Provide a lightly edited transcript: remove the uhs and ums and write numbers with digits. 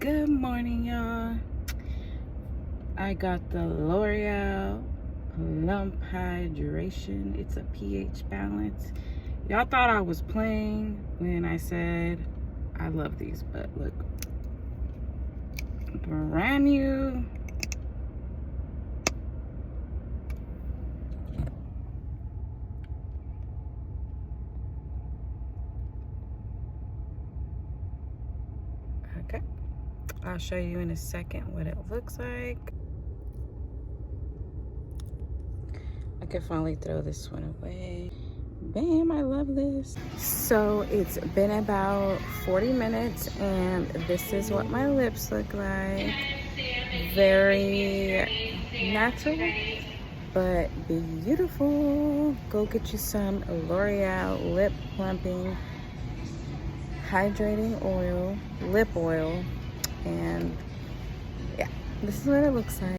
Good morning, y'all. I got the L'Oreal Plump Hydration. It's a pH balance. Y'all thought I was playing when I said I love these, but look, brand new. Okay, I'll show you in a second what it looks like. I could finally throw this one away. Bam, I love this. So it's been about 40 minutes and this is what my lips look like. Very natural, but beautiful. Go get you some L'Oreal lip plumping hydrating oil, lip oil, and yeah, this is what it looks like.